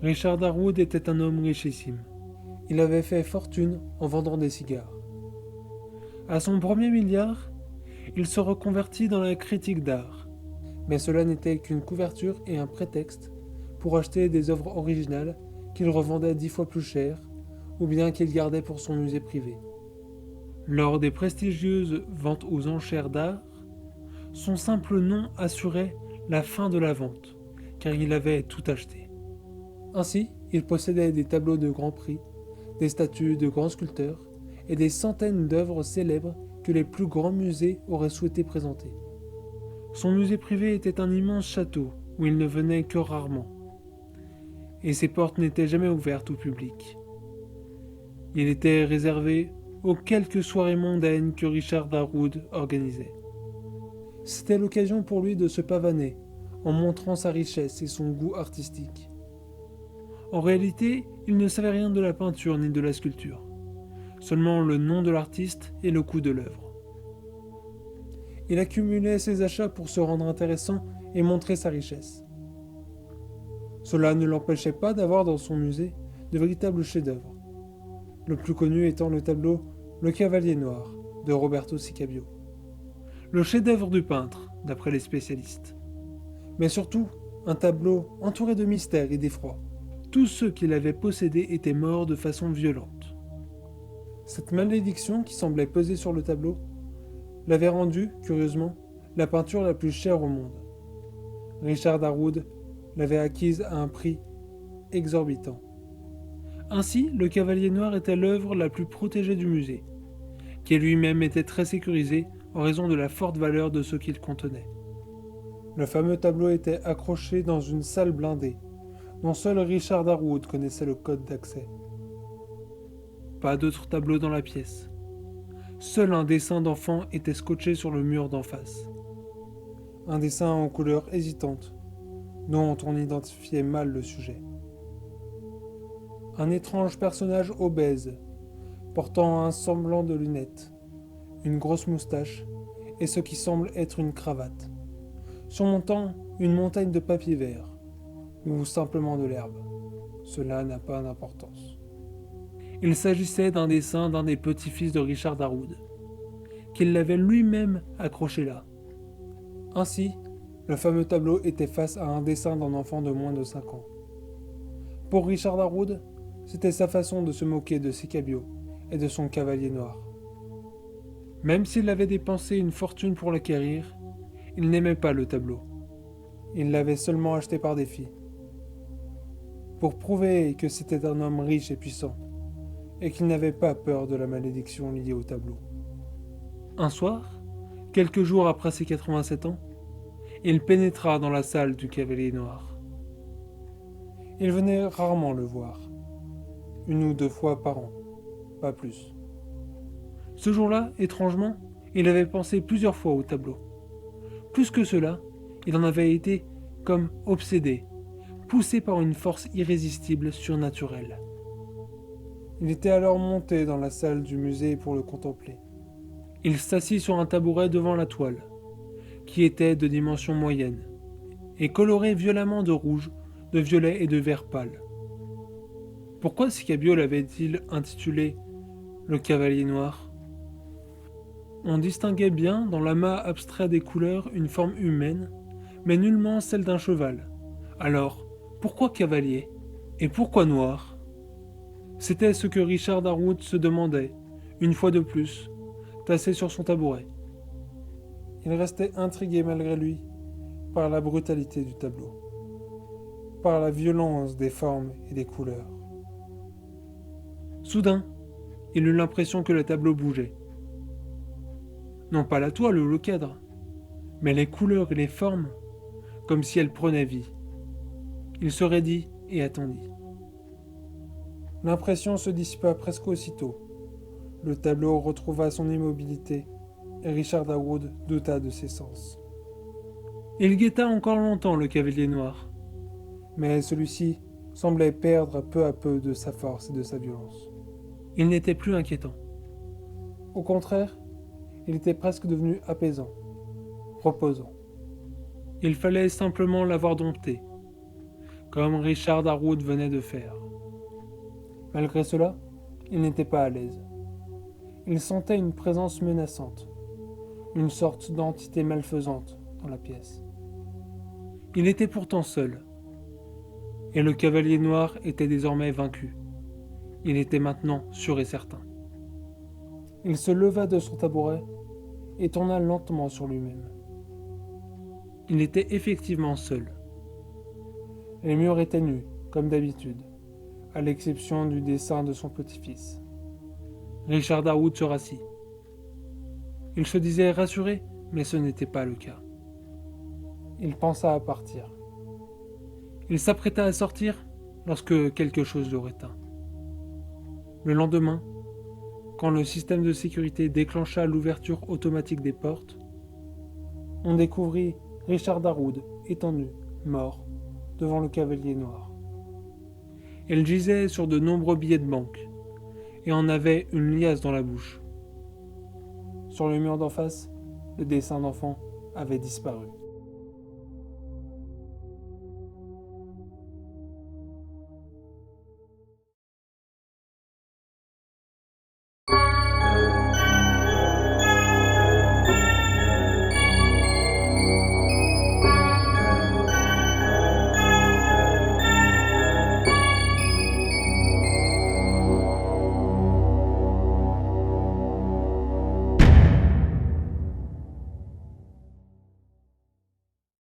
Richard Darwood était un homme richissime. Il avait fait fortune en vendant des cigares. À son premier milliard, il se reconvertit dans la critique d'art. Mais cela n'était qu'une couverture et un prétexte pour acheter des œuvres originales qu'il revendait 10 fois plus cher ou bien qu'il gardait pour son musée privé. Lors des prestigieuses ventes aux enchères d'art, son simple nom assurait la fin de la vente, car il avait tout acheté. Ainsi, il possédait des tableaux de grand prix, des statues de grands sculpteurs et des centaines d'œuvres célèbres que les plus grands musées auraient souhaité présenter. Son musée privé était un immense château où il ne venait que rarement, et ses portes n'étaient jamais ouvertes au public. Il était réservé aux quelques soirées mondaines que Richard Darwood organisait. C'était l'occasion pour lui de se pavaner, en montrant sa richesse et son goût artistique. En réalité, il ne savait rien de la peinture ni de la sculpture, seulement le nom de l'artiste et le coût de l'œuvre. Il accumulait ses achats pour se rendre intéressant et montrer sa richesse. Cela ne l'empêchait pas d'avoir dans son musée de véritables chefs-d'œuvre, le plus connu étant le tableau Le Cavalier Noir de Roberto Sicabio. Le chef-d'œuvre du peintre, d'après les spécialistes. Mais surtout, un tableau entouré de mystère et d'effroi. Tous ceux qui l'avaient possédé étaient morts de façon violente. Cette malédiction qui semblait peser sur le tableau l'avait rendu, curieusement, la peinture la plus chère au monde. Richard Darwood l'avait acquise à un prix exorbitant. Ainsi, le Cavalier Noir était l'œuvre la plus protégée du musée, qui lui-même était très sécurisé en raison de la forte valeur de ce qu'il contenait. Le fameux tableau était accroché dans une salle blindée, dont seul Richard Darwood connaissait le code d'accès. Pas d'autres tableaux dans la pièce. Seul un dessin d'enfant était scotché sur le mur d'en face. Un dessin en couleur hésitante, dont on identifiait mal le sujet. Un étrange personnage obèse, portant un semblant de lunettes, une grosse moustache et ce qui semble être une cravate, surmontant une montagne de papier vert, ou simplement de l'herbe. Cela n'a pas d'importance. Il s'agissait d'un dessin d'un des petits-fils de Richard Darwood, qu'il l'avait lui-même accroché là. Ainsi, le fameux tableau était face à un dessin d'un enfant de moins de 5 ans. Pour Richard Darwood, c'était sa façon de se moquer de Sicabio et de son cavalier noir. Même s'il avait dépensé une fortune pour l'acquérir, il n'aimait pas le tableau. Il l'avait seulement acheté par défi, pour prouver que c'était un homme riche et puissant, et qu'il n'avait pas peur de la malédiction liée au tableau. Un soir, quelques jours après ses 87 ans, il pénétra dans la salle du Cavalier Noir. Il venait rarement le voir, 1 ou 2 fois par an, pas plus. Ce jour-là, étrangement, il avait pensé plusieurs fois au tableau. Plus que cela, il en avait été comme obsédé, poussé par une force irrésistible, surnaturelle. Il était alors monté dans la salle du musée pour le contempler. Il s'assit sur un tabouret devant la toile, qui était de dimension moyenne, et colorée violemment de rouge, de violet et de vert pâle. Pourquoi Sicabio l'avait-il intitulé « Le Cavalier Noir » ? On distinguait bien dans l'amas abstrait des couleurs une forme humaine, mais nullement celle d'un cheval. Alors, pourquoi cavalier ? Et pourquoi noir ? C'était ce que Richard Darwood se demandait, une fois de plus, tassé sur son tabouret. Il restait intrigué malgré lui par la brutalité du tableau, par la violence des formes et des couleurs. Soudain, il eut l'impression que le tableau bougeait. Non pas la toile ou le cadre, mais les couleurs et les formes, comme si elles prenaient vie. Il se raidit et attendit. L'impression se dissipa presque aussitôt. Le tableau retrouva son immobilité et Richard Darwood douta de ses sens. Il guetta encore longtemps le Cavalier Noir, mais celui-ci semblait perdre peu à peu de sa force et de sa violence. Il n'était plus inquiétant. Au contraire, il était presque devenu apaisant, reposant. Il fallait simplement l'avoir dompté, comme Richard Darwood venait de faire. Malgré cela, il n'était pas à l'aise. Il sentait une présence menaçante, une sorte d'entité malfaisante dans la pièce. Il était pourtant seul, et le cavalier noir était désormais vaincu. Il était maintenant sûr et certain. Il se leva de son tabouret et tourna lentement sur lui-même. Il était effectivement seul. Les murs étaient nus, comme d'habitude, à l'exception du dessin de son petit-fils. Richard Darwood se rassit. Il se disait rassuré, mais ce n'était pas le cas. Il pensa à partir. Il s'apprêta à sortir lorsque quelque chose le retint. Le lendemain, quand le système de sécurité déclencha l'ouverture automatique des portes, on découvrit Richard Darwood étendu, mort, devant le cavalier noir. Il gisait sur de nombreux billets de banque et en avait une liasse dans la bouche. Sur le mur d'en face, le dessin d'enfant avait disparu.